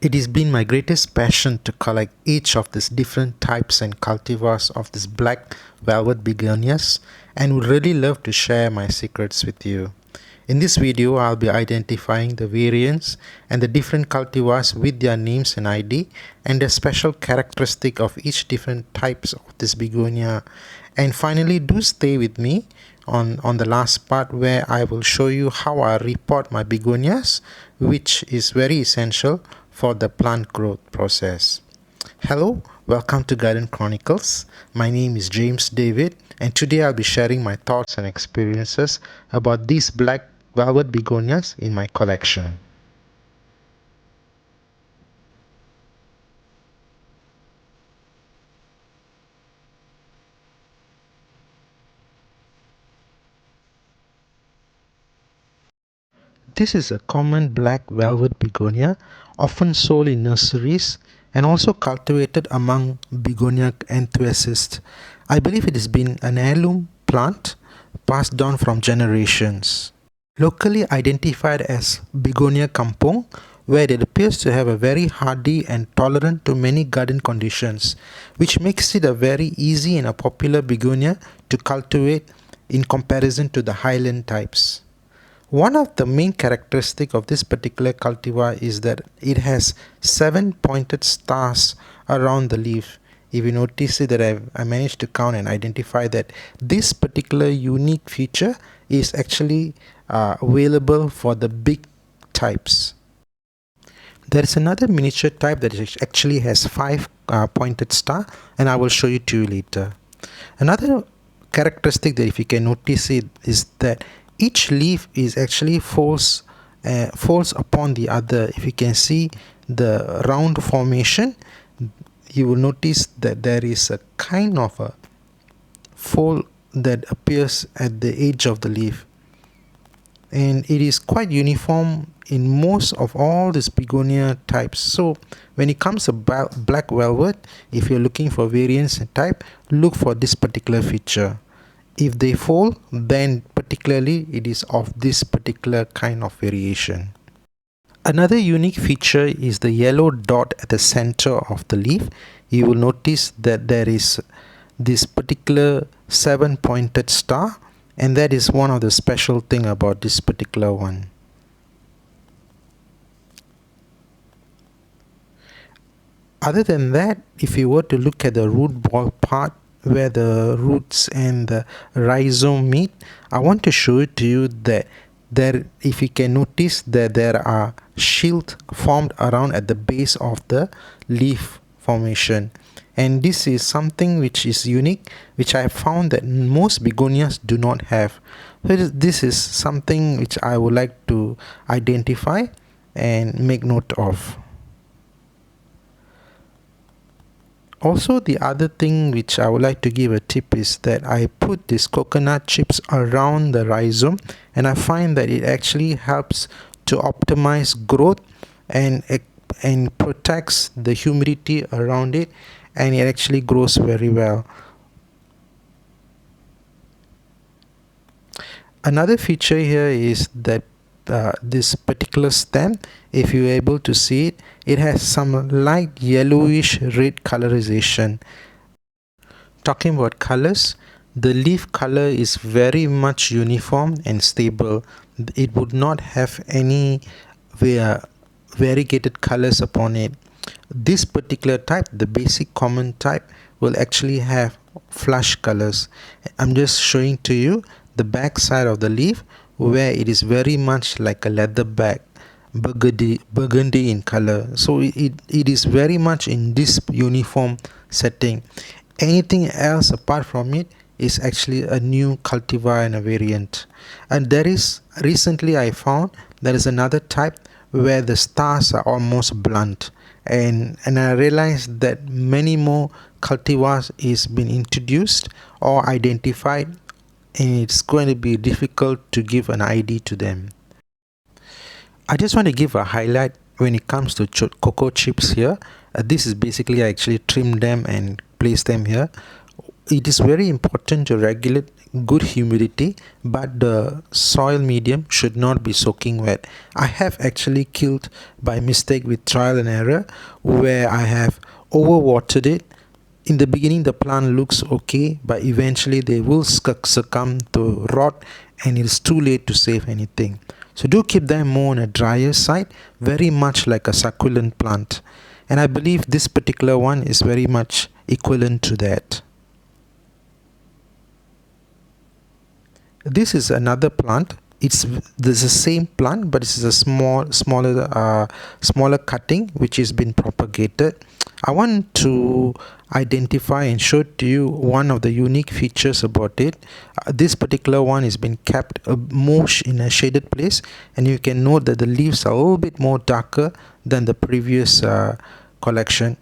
It has been my greatest passion to collect each of these different types and cultivars of these Black Velvet Begonias, and would really love to share my secrets with you. In this video, I'll be identifying the variants and the different cultivars with their names and ID and the special characteristic of each different types of this begonia. And finally, do stay with me on the last part where I will show you how I repot my begonias, which is very essential for the plant growth process. Hello, welcome to Garden Chronicles. My name is James David, and today I'll be sharing my thoughts and experiences about these Black Velvet Begonias in my collection. This is a common black velvet begonia, often sold in nurseries and also cultivated among begonia enthusiasts. I believe it has been an heirloom plant passed down from generations. Locally identified as Begonia kampung, where it appears to have a very hardy and tolerant to many garden conditions, which makes it a very easy and a popular begonia to cultivate in comparison to the highland types. One of the main characteristics of this particular cultivar is that it has 7 pointed stars around the leaf. If you notice it, that I managed to count and identify that this particular unique feature is actually available for the big types. There is another miniature type that actually has 5 pointed star, and I will show you to you later. Another characteristic that if you can notice it is that each leaf is actually folds upon the other. If you can see the round formation, you will notice that there is a kind of a fold that appears at the edge of the leaf, and it is quite uniform in most of all these begonia types. So when it comes to black velvet, if you're looking for variants and type, look for this particular feature. If they fold, then particularly it is of this particular kind of variation. Another unique feature is the yellow dot at the center of the leaf. You will notice that there is this particular 7 pointed star, and that is one of the special thing about this particular one. Other than that, if you were to look at the root ball part, where the roots and the rhizome meet, I want to show it to you that if you can notice that there are shields formed around at the base of the leaf formation, and this is something which is unique, which I have found that most begonias do not have. So this is something which I would like to identify and make note of. Also, the other thing which I would like to give a tip is that I put these coconut chips around the rhizome, and I find that it actually helps to optimize growth and protects the humidity around it, and it actually grows very well. Another feature here is that this particular stem, if you're able to see it, it has some light yellowish red colorization. Talking about colors, the leaf color is very much uniform and stable. It would not have any variegated colors upon it. This particular type, the basic common type, will actually have flush colors. I'm just showing to you the back side of the leaf, where it is very much like a leather bag, burgundy in color. So it is very much in this uniform setting. Anything else apart from it is actually a new cultivar and a variant. And there is, recently I found there is another type where the stars are almost blunt, and I realized that many more cultivars is been introduced or identified, and it's going to be difficult to give an ID to them. I just want to give a highlight when it comes to cocoa chips here. This is basically, I actually trimmed them and placed them here. It is very important to regulate good humidity, but the soil medium should not be soaking wet. I have actually killed by mistake with trial and error, where I have overwatered it. In the beginning the plant looks okay, but eventually they will succumb to rot and it is too late to save anything. So do keep them more on a drier side, very much like a succulent plant. And I believe this particular one is very much equivalent to that. This is another plant. This is the same plant, but this is a smaller cutting which has been propagated. I want to identify and show to you one of the unique features about it. This particular one has been kept more in a shaded place, and you can note that the leaves are a little bit more darker than the previous collection.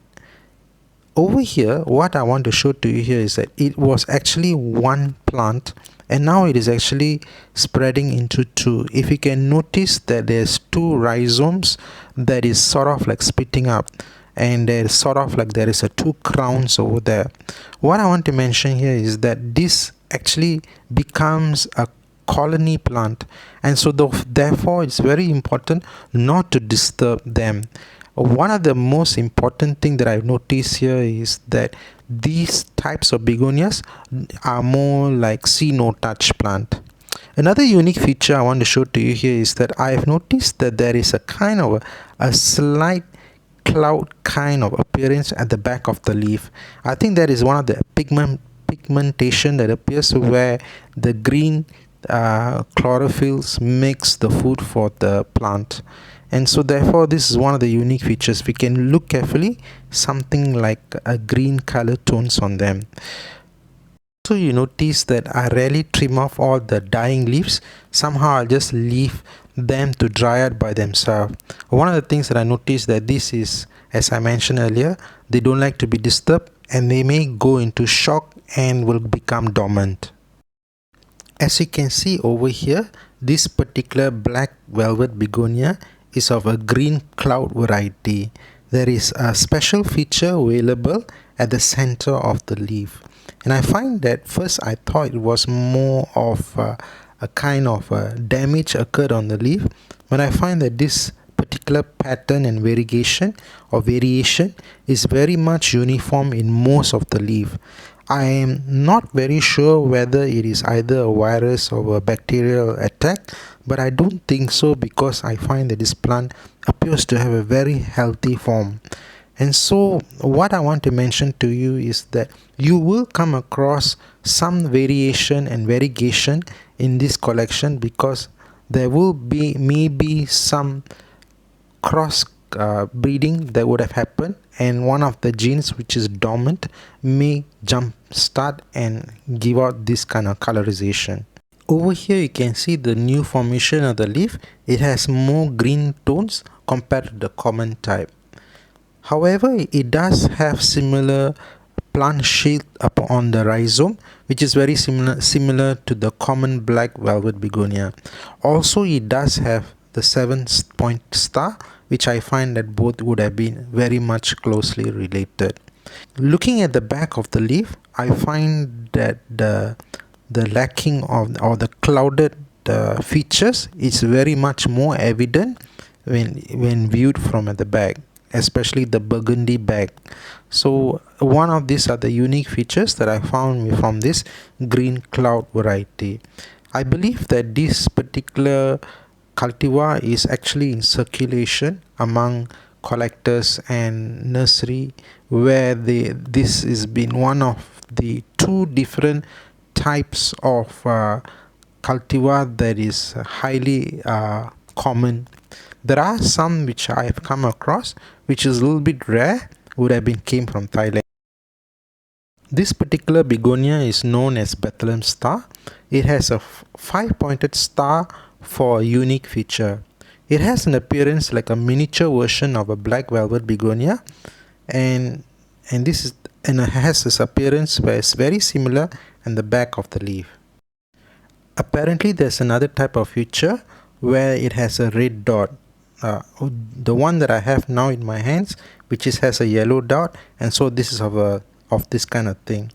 Over here, what I want to show to you here is that it was actually one plant, and now it is actually spreading into two. If you can notice that there's two rhizomes that is sort of like splitting up, and there's sort of like there is a two crowns over there. What I want to mention here is that this actually becomes a colony plant, and so therefore it's very important not to disturb them. One of the most important thing that I've noticed here is that these types of begonias are more like see no touch plant. Another unique feature I want to show to you here is that I have noticed that there is a kind of a slight cloud kind of appearance at the back of the leaf. I think that is one of the pigmentation that appears where the green chlorophylls makes the food for the plant. And so therefore this is one of the unique features. We can look carefully, something like a green color tones on them. So you notice that I rarely trim off all the dying leaves. Somehow I'll just leave them to dry out by themselves. One of the things that I noticed that this is, as I mentioned earlier, they don't like to be disturbed, and they may go into shock and will become dormant. As you can see over here, this particular Black Velvet Begonia is of a green cloud variety. There is a special feature available at the center of the leaf, and I find that first I thought it was more of a kind of damage occurred on the leaf, but I find that this particular pattern and variation is very much uniform in most of the leaf. I am not very sure whether it is either a virus or a bacterial attack, but I don't think so, because I find that this plant appears to have a very healthy form. And so what I want to mention to you is that you will come across some variation and variegation in this collection, because there will be maybe some cross breeding that would have happened, and one of the genes which is dormant may jump start and give out this kind of colorization. Over here you can see the new formation of the leaf. It has more green tones compared to the common type. However, it does have similar plant sheath upon the rhizome, which is very similar to the common Black Velvet Begonia. Also, it does have the 7-point star, which I find that both would have been very much closely related. Looking at the back of the leaf, I find that the lacking of or the clouded features is very much more evident when viewed from at the back, especially the burgundy back. So one of these are the unique features that I found from this green cloud variety. I believe that this particular cultivar is actually in circulation among collectors and nursery, where this has been one of the two different types of cultivar that is highly common. There are some which I have come across which is a little bit rare, came from Thailand. This particular begonia is known as Bethlehem star. It has a 5-pointed star for a unique feature. It has an appearance like a miniature version of a Black Velvet Begonia, and it has this appearance where it's very similar in the back of the leaf. Apparently there's another type of feature where it has a red dot. The one that I have now in my hands, which has a yellow dot, and so this is of this kind of thing.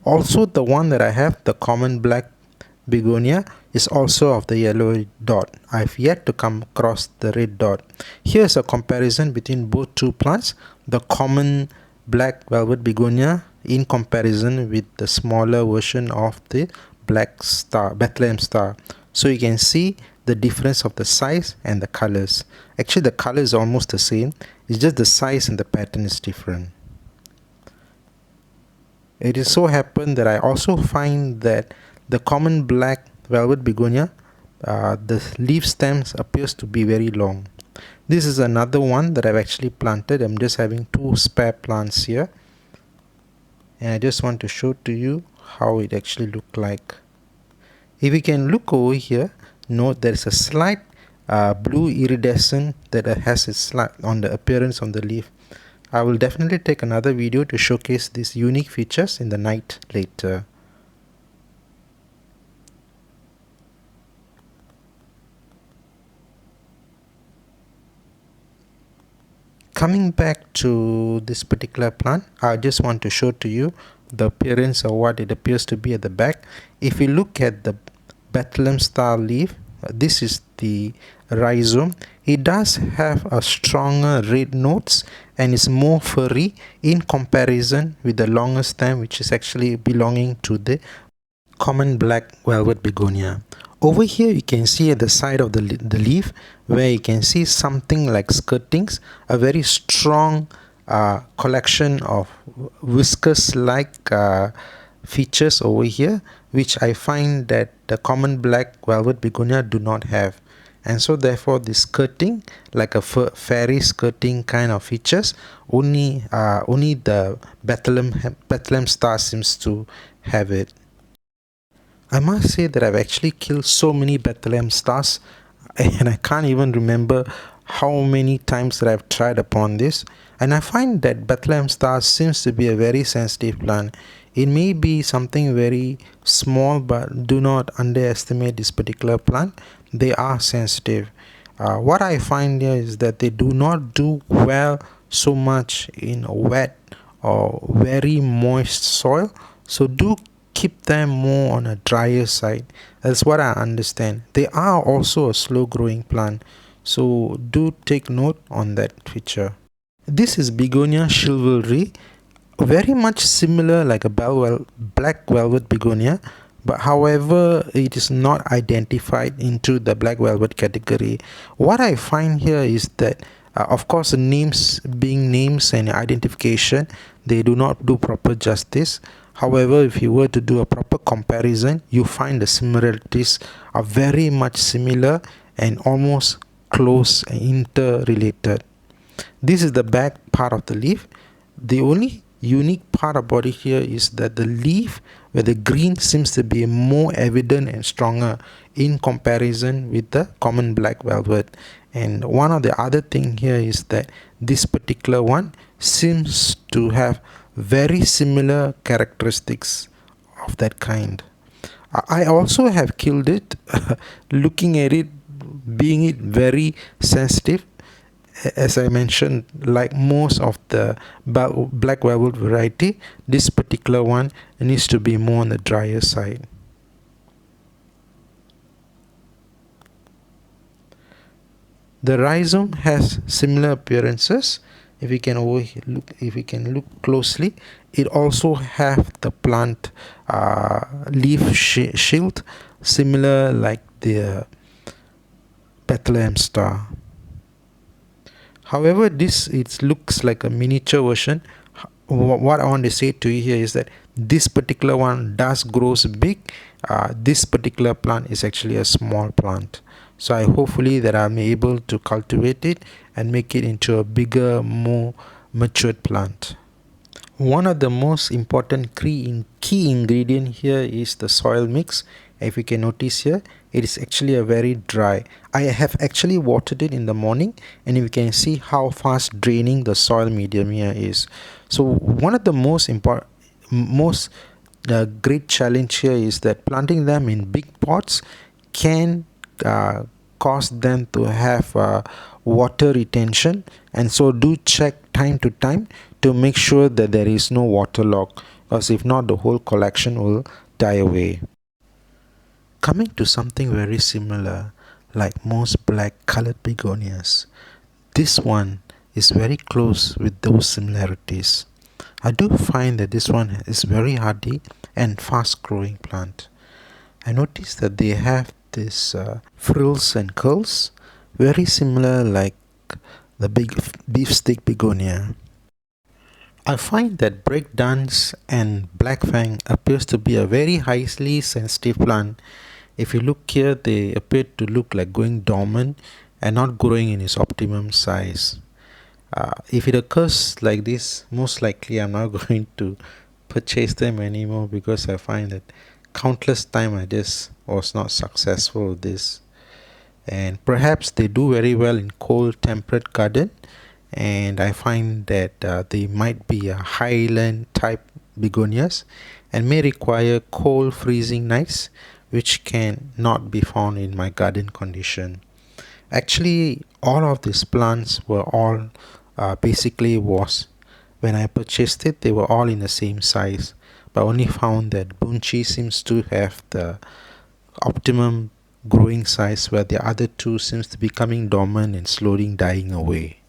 Also, the one that I have, the common Black Begonia is also of the yellow dot. I've yet to come across the red dot. Here's a comparison between both two plants, the common Black Velvet Begonia in comparison with the smaller version of the Bethlehem star. So you can see the difference of the size and the colors. Actually, the color is almost the same, it's just the size and the pattern is different. It is so happened that I also find that the common Black Velvet Begonia, the leaf stems appears to be very long. This is another one that I've actually planted. I'm just having two spare plants here, and I just want to show to you how it actually look like. If you can look over here, note there's a slight blue iridescent that has a slight on the appearance on the leaf. I will definitely take another video to showcase these unique features in the night later. Coming back to this particular plant, I just want to show to you the appearance of what it appears to be at the back. If you look at the Bethlehem star leaf, this is the rhizome. It does have a stronger red notes and is more furry in comparison with the longer stem, which is actually belonging to the common Black Velvet Begonia. Over here you can see at the side of the leaf where you can see something like skirtings, a very strong collection of viscous like features over here, which I find that the common Black Velvet Begonia do not have. And so therefore the skirting, like a fairy skirting kind of features, only the Bethlehem star seems to have it. I must say that I've actually killed so many Bethlehem stars, and I can't even remember how many times that I've tried upon this. And I find that Bethlehem star seems to be a very sensitive plant. It may be something very small, but do not underestimate this particular plant. They are sensitive. What I find here is that they do not do well so much in wet or very moist soil. So do keep them more on a drier side. That's what I understand. They are also a slow growing plant, so do take note on that feature. This is Begonia Chivalry, very much similar like a Black Velvet Begonia, but however it is not identified into the Black Velvet category. What I find here is that of course the names being names and identification, they do not do proper justice. However, if you were to do a proper comparison, you find the similarities are very much similar and almost close and interrelated. This is the back part of the leaf. The only unique part about it here is that the leaf where the green seems to be more evident and stronger in comparison with the common Black Velvet. And one of the other thing here is that this particular one seems to have very similar characteristics of that kind. I also have killed it looking at it being it very sensitive. As I mentioned, like most of the Black Velvet variety, this particular one needs to be more on the drier side. The rhizome has similar appearances. If you can look closely, it also have the plant leaf shield similar like the Bethlehem star. However, it looks like a miniature version. What I want to say to you here is that this particular one does grows big. This particular plant is actually a small plant. So I hopefully that I'm able to cultivate it and make it into a bigger, more matured plant. One of the most important key ingredient here is the soil mix. If you can notice here, it is actually a very dry. I have actually watered it in the morning, and you can see how fast draining the soil medium here is. So one of the most great challenge here is that planting them in big pots can cause them to have water retention, and so do check time to time to make sure that there is no water lock, because if not, the whole collection will die away. Coming to something very similar, like most black colored begonias, this one is very close with those similarities. I do find that this one is very hardy and fast growing plant. I noticed that they have this frills and curls, very similar like the big beefsteak begonia. I find that Breakdance and Black Fang appears to be a very highly sensitive plant. If you look here, they appear to look like going dormant and not growing in its optimum size. If it occurs like this, most likely I'm not going to purchase them anymore, because I find that countless time I just was not successful with this. And perhaps they do very well in cold temperate garden, and I find that they might be a highland type begonias and may require cold freezing nights, which can not be found in my garden condition. Actually, all of these plants were all basically was, when I purchased it, they were all in the same size, but only found that Bunchii seems to have the optimum growing size, where the other two seems to be coming dormant and slowly dying away.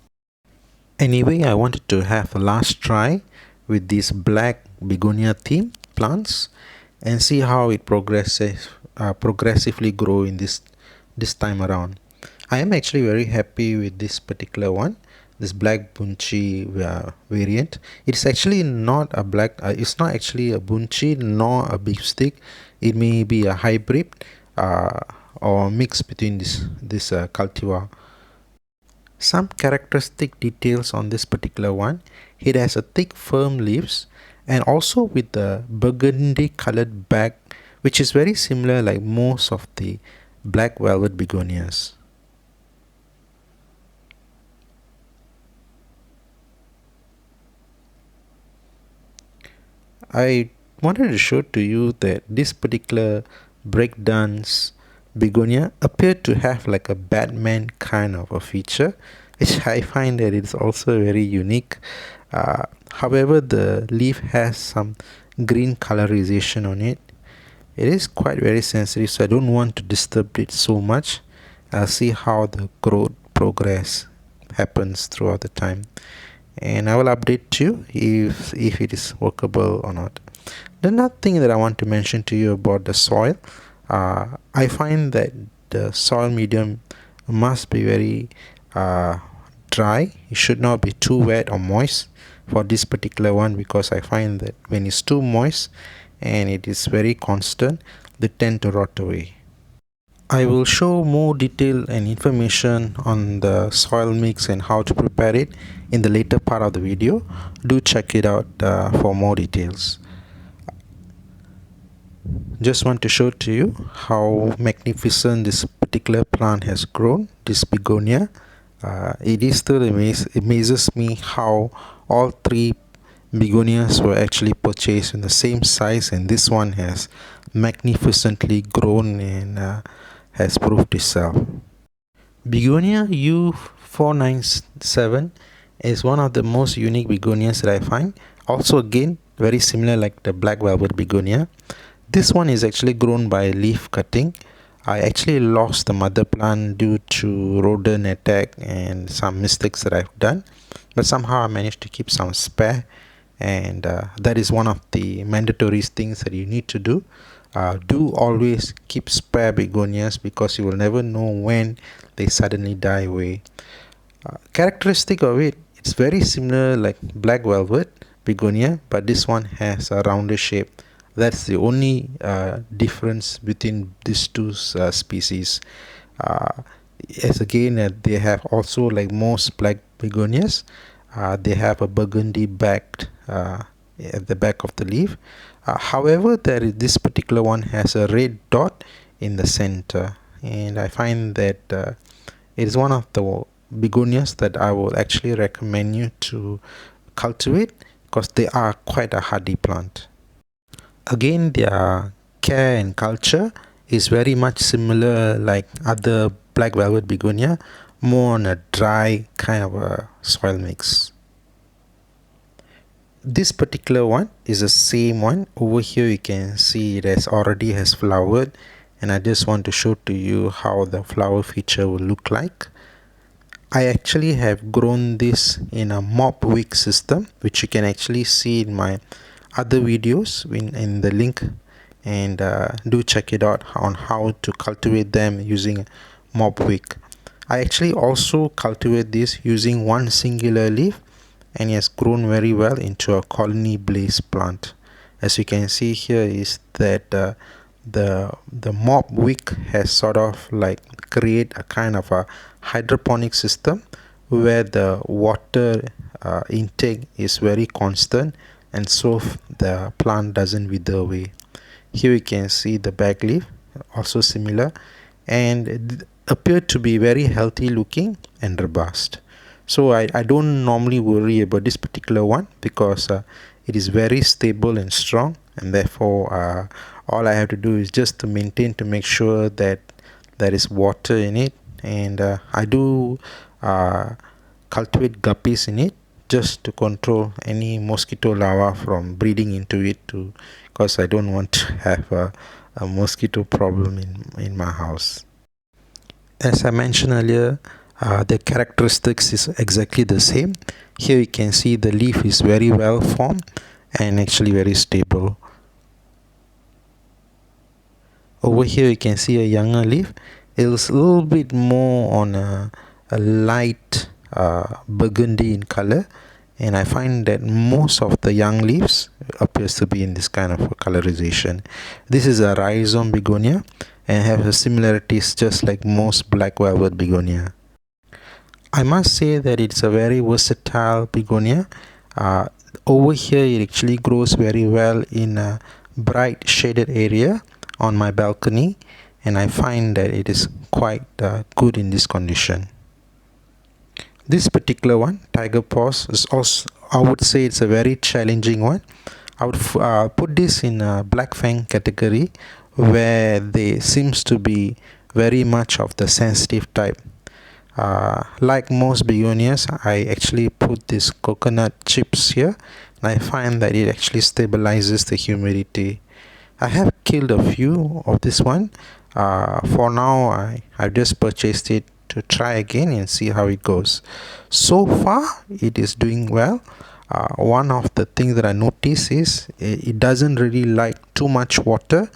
Anyway, I wanted to have a last try with these black begonia theme plants and see how it progressively grow in this time around. I am actually very happy with this particular one, this black Bunchii variant. It's actually not a black, it's not actually a Bunchii nor a beefsteak. It may be a hybrid or mix between this cultivar. Some characteristic details on this particular one: it has a thick firm leaves and also with the burgundy colored back, which is very similar like most of the black velvet begonias. I wanted to show to you that this particular breakdance begonia appeared to have like a Batman kind of a feature, which I find that it's also very unique. However, the leaf has some green colorization on it. It is quite very sensitive, so I don't want to disturb it so much. I'll see how the growth progress happens throughout the time, and I will update you if it is workable or not. The another thing that I want to mention to you about the soil, I find that the soil medium must be very dry. It should not be too wet or moist for this particular one, because I find that when it's too moist and it is very constant, they tend to rot away. I will show more detail and information on the soil mix and how to prepare it in the later part of the video. Do check it out for more details. Just want to show to you how magnificent this particular plant has grown, this begonia. It is still amazes me how all three begonias were actually purchased in the same size, and this one has magnificently grown and has proved itself. Begonia U497 is one of the most unique begonias that I find. Also, again, very similar like the black velvet begonia. This one is actually grown by leaf cutting. I actually lost the mother plant due to rodent attack and some mistakes that I've done, but somehow I managed to keep some spare, and that is one of the mandatory things that you need to do. Do always keep spare begonias, because you will never know when they suddenly die away. Characteristic of it, it's very similar like black velvet begonia, but this one has a rounder shape. That's the only difference between these two species. As again, they have also, like most black begonias, they have a burgundy back at the back of the leaf. However, this particular one has a red dot in the center, and I find that it is one of the begonias that I will actually recommend you to cultivate, because they are quite a hardy plant. Again, their care and culture is very much similar like other black velvet begonia, more on a dry kind of a soil mix. This particular one is the same one. Over here you can see it already has flowered, and I just want to show to you how the flower feature will look like. I actually have grown this in a Mopwick system, which you can actually see in my other videos in the link, and do check it out on how to cultivate them using Mopwick. I actually also cultivate this using one singular leaf, and it has grown very well into a colony blaze plant. As you can see here is that the Mopwick has sort of like create a kind of a hydroponic system where the water intake is very constant, and so the plant doesn't wither away. Here you can see the back leaf also similar, and appear to be very healthy looking and robust. So I don't normally worry about this particular one because it is very stable and strong, and therefore all I have to do is just to maintain to make sure that there is water in it, and I do cultivate guppies in it just to control any mosquito larvae from breeding into it too, because I don't want to have a mosquito problem in my house. As I mentioned earlier, the characteristics is exactly the same. Here you can see the leaf is very well formed and actually very stable. Over here you can see a younger leaf. It's a little bit more on a light burgundy in color, and I find that most of the young leaves appears to be in this kind of colorization. This is a rhizome begonia and has similarities just like most black velvet begonia. I must say that it's a very versatile begonia. Over here it actually grows very well in a bright shaded area on my balcony, and I find that it is quite good in this condition. This particular one, Tiger Paws, is also, I would say it's a very challenging one. I would put this in a Black Fang category, where they seems to be very much of the sensitive type. Like most begonias, I actually put this coconut chips here, and I find that it actually stabilizes the humidity. I have killed a few of this one. For now, I've just purchased it to try again and see how it goes. So far it is doing well. One of the things that I notice is it doesn't really like too much water,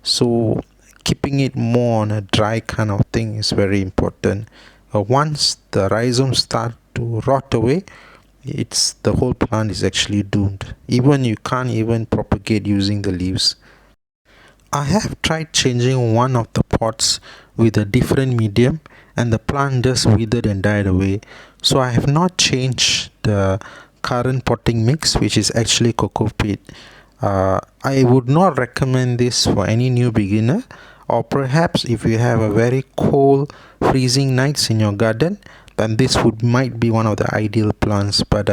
so keeping it more on a dry kind of thing is very important. Once the rhizomes start to rot away, the whole plant is actually doomed. Even you can't even propagate using the leaves. I have tried changing one of the pots with a different medium, and the plant just withered and died away. So I have not changed the current potting mix, which is actually cocoa peat. I would not recommend this for any new beginner, or perhaps if you have a very cold freezing nights in your garden, then this might be one of the ideal plants. But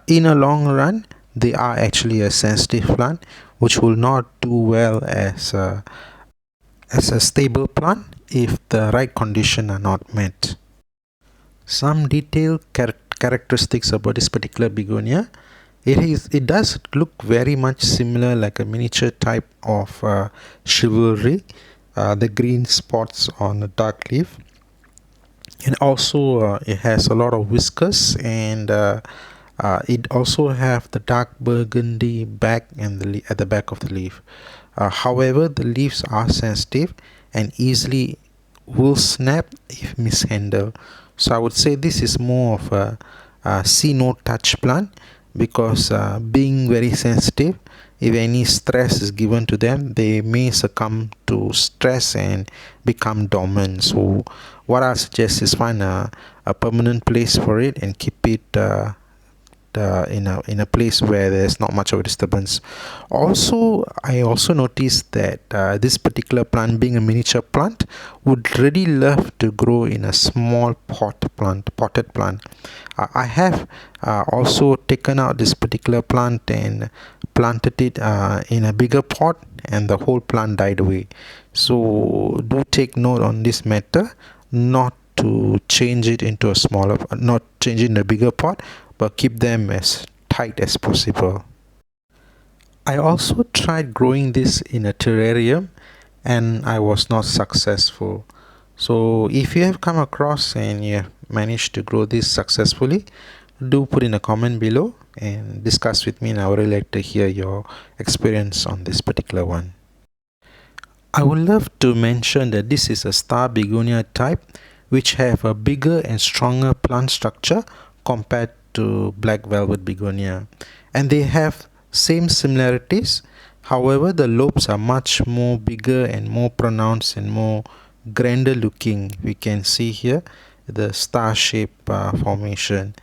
in a long run, they are actually a sensitive plant which will not do well as a stable plant if the right conditions are not met. Some detailed characteristics about this particular begonia. It does look very much similar like a miniature type of chivalry. The green spots on the dark leaf, and also it has a lot of whiskers, and it also have the dark burgundy back and at the back of the leaf. However, the leaves are sensitive and easily will snap if mishandled. So I would say this is more of a see no touch plant, because being very sensitive, if any stress is given to them, they may succumb to stress and become dormant. So what I suggest is find a permanent place for it and keep it in a place where there's not much of a disturbance. Also, I also noticed that this particular plant, being a miniature plant, would really love to grow in a small potted plant. I have also taken out this particular plant and planted it in a bigger pot, and the whole plant died away. So do take note on this matter, not to change it into a smaller, not change it in a bigger pot, but keep them as tight as possible. I also tried growing this in a terrarium, and I was not successful. So if you have come across and you have managed to grow this successfully, do put in a comment below and discuss with me, and I would really like to hear your experience on this particular one. I would love to mention that this is a star begonia type which have a bigger and stronger plant structure compared to black velvet begonia, and they have same similarities. However, the lobes are much more bigger and more pronounced and more grander looking. We can see here the star shape formation.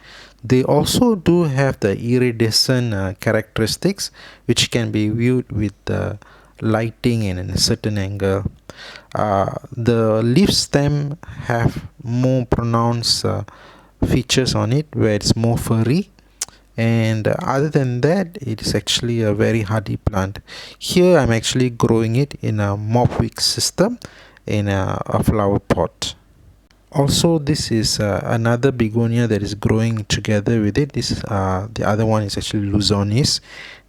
They also do have the iridescent characteristics which can be viewed with the lighting and in a certain angle. The leaf stem have more pronounced features on it where it's more furry, and other than that it is actually a very hardy plant. Here I'm actually growing it in a Mopwick system in a flower pot. Also, this is another begonia that is growing together with it. This the other one is actually Luzonis,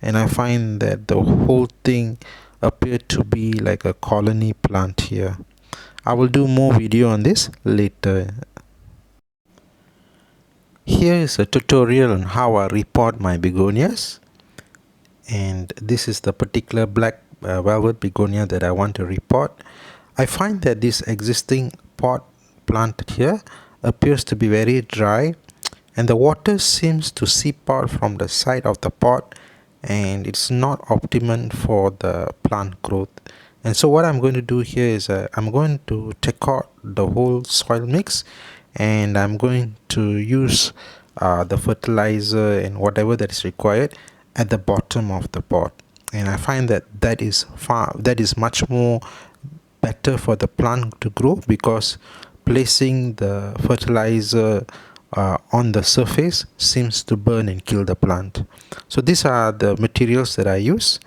and I find that the whole thing appeared to be like a colony plant here. I will do more video on this later. Here is a tutorial on how I repot my begonias, and this is the particular black velvet begonia that I want to repot. I find that this existing pot planted here appears to be very dry, and the water seems to seep out from the side of the pot, and it's not optimum for the plant growth. And so what I'm going to do here is I'm going to take out the whole soil mix, and I'm going to use the fertilizer and whatever that is required at the bottom of the pot. And I find that that is much more better for the plant to grow, because placing the fertilizer on the surface seems to burn and kill the plant. So these are the materials that I use.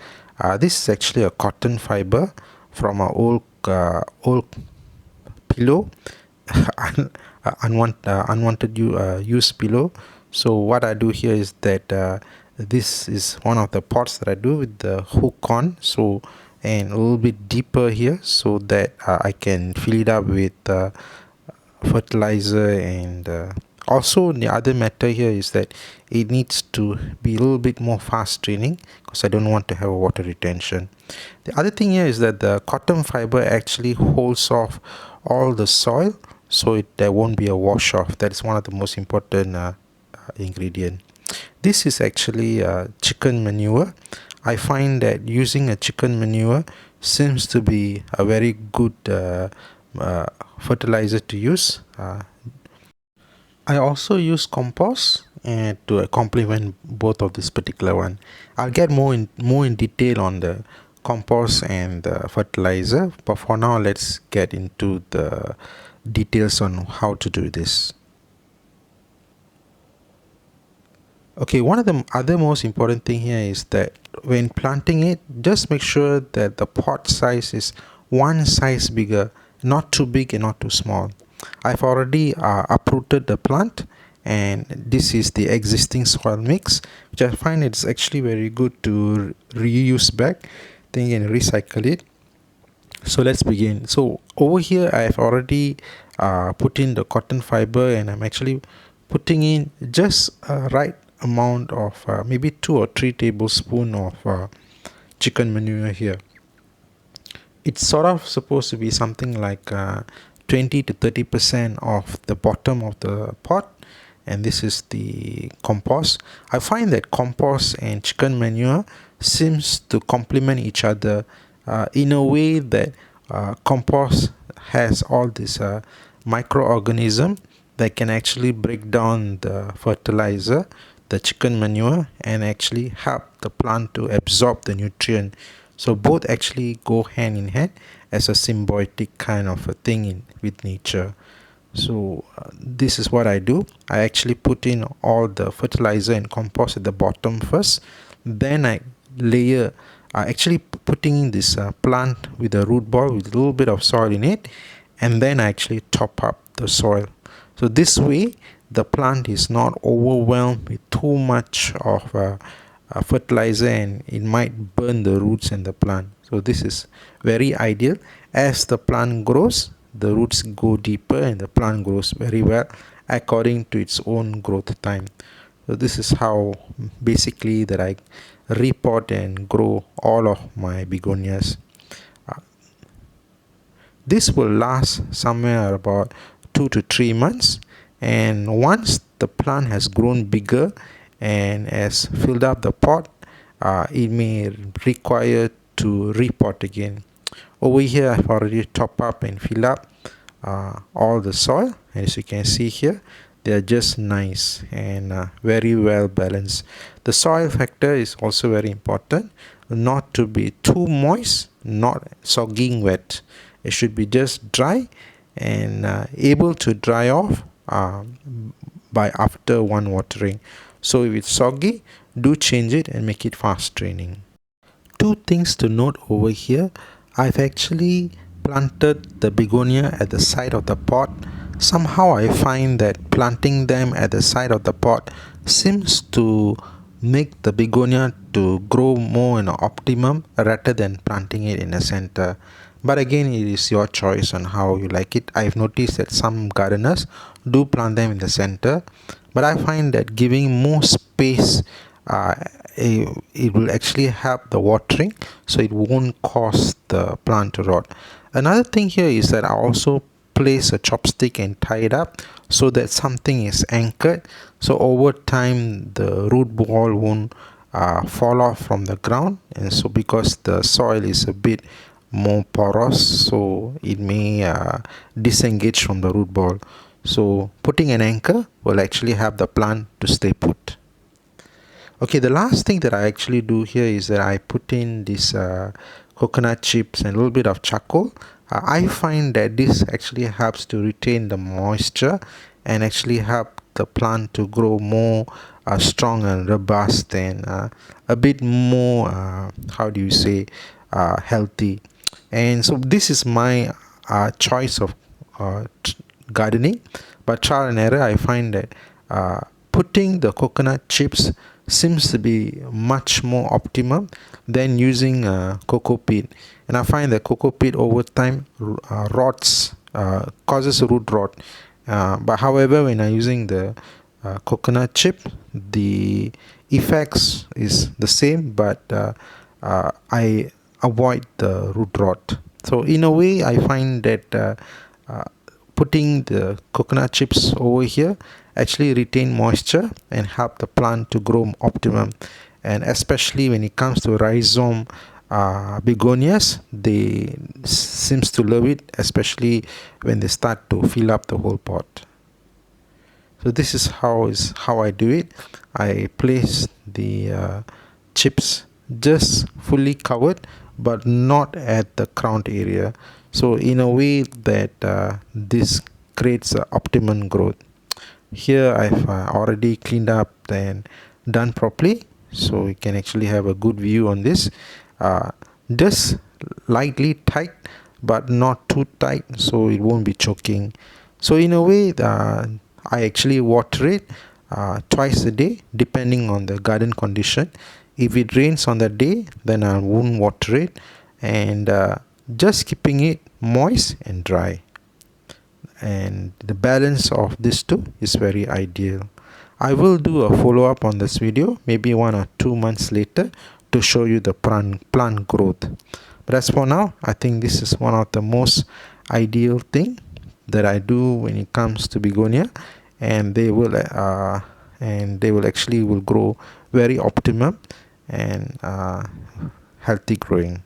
This is actually a cotton fiber from an old pillow, unwanted used pillow. So what I do here is that this is one of the pots that I do with the hook on, so, and a little bit deeper here, so that I can fill it up with fertilizer. And also the other matter here is that it needs to be a little bit more fast draining, because I don't want to have a water retention. The other thing here is that the cotton fiber actually holds off all the soil, so there won't be a wash off. That is one of the most important ingredient. This is actually chicken manure. I find that using a chicken manure seems to be a very good fertilizer to use. I also use compost and to complement both of this particular one. I'll get more in detail on the compost and the fertilizer, but for now let's get into the details on how to do this. Okay, one of the other most important thing here is that when planting it, just make sure that the pot size is one size bigger, not too big and not too small. I've already uprooted the plant, and this is the existing soil mix, which I find it's actually very good to reuse back, then you can recycle it. So let's begin. So over here I've already put in the cotton fiber, and I'm actually putting in just right amount of maybe 2 or 3 tablespoons of chicken manure here. It's sort of supposed to be something like 20 to 30% of the bottom of the pot, and this is the compost. I find that compost and chicken manure seems to complement each other in a way that compost has all this microorganism that can actually break down the fertilizer, the chicken manure, and actually help the plant to absorb the nutrient. So both actually go hand in hand as a symbiotic kind of a thing with nature. So this is what I do. I actually put in all the fertilizer and compost at the bottom first, then I layer actually putting in this plant with a root ball with a little bit of soil in it, and then I actually top up the soil. So this way the plant is not overwhelmed with too much of fertilizer, and it might burn the roots and the plant. So this is very ideal. As the plant grows, the roots go deeper and the plant grows very well according to its own growth time. So this is how basically that I repot and grow all of my begonias. This will last somewhere about 2 to 3 months, and once the plant has grown bigger and has filled up the pot, it may require to repot again. Over here I've already top up and fill up all the soil. As you can see here, they are just nice and very well balanced. The soil factor is also very important, not to be too moist, not sogging wet. It should be just dry and able to dry off by after one watering. So if it's soggy, do change it and make it fast draining. Two things to note over here. I've actually planted the begonia at the side of the pot. Somehow I find that planting them at the side of the pot seems to make the begonia to grow more in an optimum rather than planting it in the center. But again, it is your choice on how you like it. I've noticed that some gardeners do plant them in the center, but I find that giving more space it will actually help the watering, so it won't cause the plant to rot. Another thing here is that I also place a chopstick and tie it up so that something is anchored, so over time the root ball won't fall off from the ground. And so because the soil is a bit more porous, so it may disengage from the root ball. So putting an anchor will actually help the plant to stay put. Okay, the last thing that I actually do here is that I put in this coconut chips and a little bit of charcoal. I find that this actually helps to retain the moisture and actually help the plant to grow more strong and robust and a bit more how do you say healthy. And so this is my choice of gardening, but trial and error. I find that putting the coconut chips seems to be much more optimum than using cocoa peat. And I find that cocoa peat over time rots, causes root rot. But however, when I'm using the coconut chip, the effects is the same, but I avoid the root rot. So in a way, I find that putting the coconut chips over here actually retain moisture and help the plant to grow optimum. And especially when it comes to rhizome begonias, they seems to love it, especially when they start to fill up the whole pot. So this is how I do it. I place the chips just fully covered, but not at the crown area, so in a way that this creates optimum growth. Here I've already cleaned up and done properly, so we can actually have a good view on this. Just lightly tight but not too tight, so it won't be choking. So in a way I actually water it twice a day depending on the garden condition. If it rains on that day, then I won't water it, and just keeping it moist and dry. And the balance of these two is very ideal. I will do a follow-up on this video maybe 1 or 2 months later to show you the plant growth. But as for now, I think this is one of the most ideal thing that I do when it comes to begonia, and they will actually grow very optimum and healthy growing.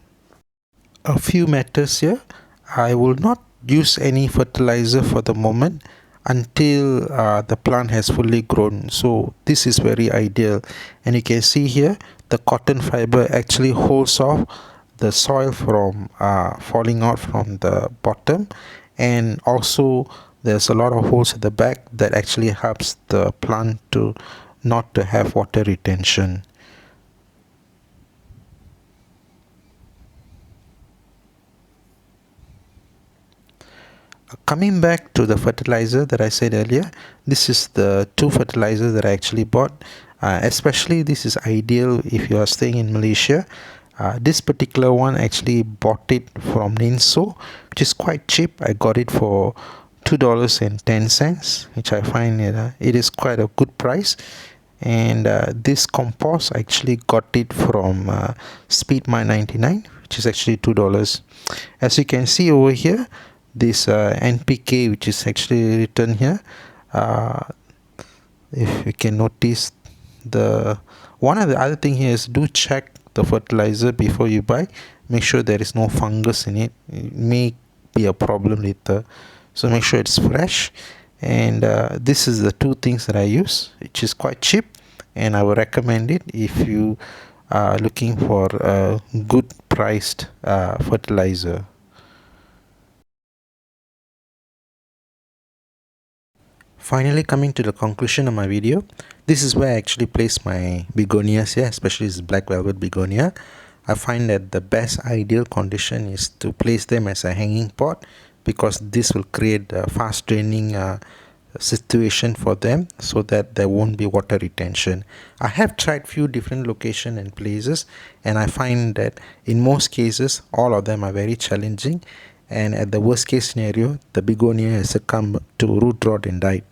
A few matters here. I will not use any fertilizer for the moment until the plant has fully grown, so this is very ideal. And you can see here the cotton fiber actually holds off the soil from falling out from the bottom, and also there's a lot of holes at the back that actually helps the plant to not to have water retention. Coming back to the fertilizer that I said earlier, this is the 2 fertilizers that I actually bought. Especially this is ideal if you are staying in Malaysia. This particular one, actually bought it from Ninso, which is quite cheap. I got it for $2.10, which I find it is quite a good price. And this compost, I actually got it from Speedmart 99, which is actually $2. As you can see over here, this NPK, which is actually written here, if you can notice, the one of the other thing here is, do check the fertilizer before you buy. Make sure there is no fungus in it. It may be a problem later, so make sure it's fresh. And this is the two things that I use, which is quite cheap, and I would recommend it if you are looking for a good priced fertilizer. Finally, coming to the conclusion of my video, this is where I actually place my begonias here, especially this Black Velvet Begonia. I find that the best ideal condition is to place them as a hanging pot, because this will create a fast draining situation for them, so that there won't be water retention. I have tried few different locations and places, and I find that in most cases all of them are very challenging, and at the worst case scenario, the begonia has succumbed to root rot and died.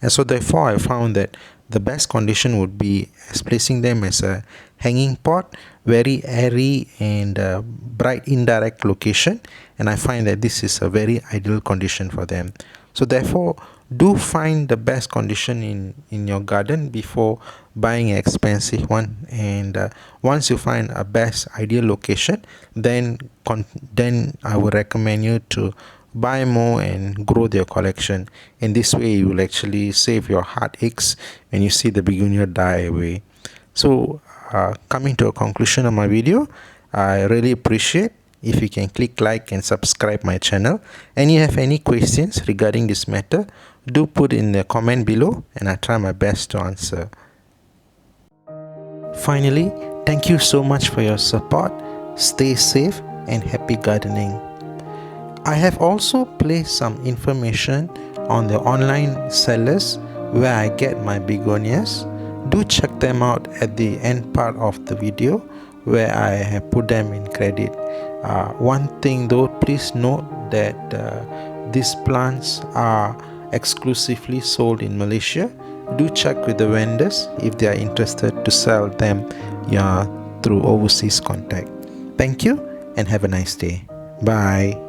And so therefore I found that the best condition would be as placing them as a hanging pot, very airy and bright indirect location, and I find that this is a very ideal condition for them. So therefore, do find the best condition in your garden before buying an expensive one. And once you find a best ideal location, then I would recommend you to buy more and grow their collection. In this way, you will actually save your heartaches when you see the begonia die away. So coming to a conclusion of my video, I really appreciate if you can click like and subscribe my channel, and you have any questions regarding this matter, do put in the comment below and I try my best to answer. Finally, thank you so much for your support. Stay safe and happy gardening. I have also placed some information on the online sellers where I get my begonias. Do check them out at the end part of the video where I have put them in credit. One thing though, please note that these plants are exclusively sold in Malaysia. Do check with the vendors if they are interested to sell them through overseas contact. Thank you and have a nice day. Bye.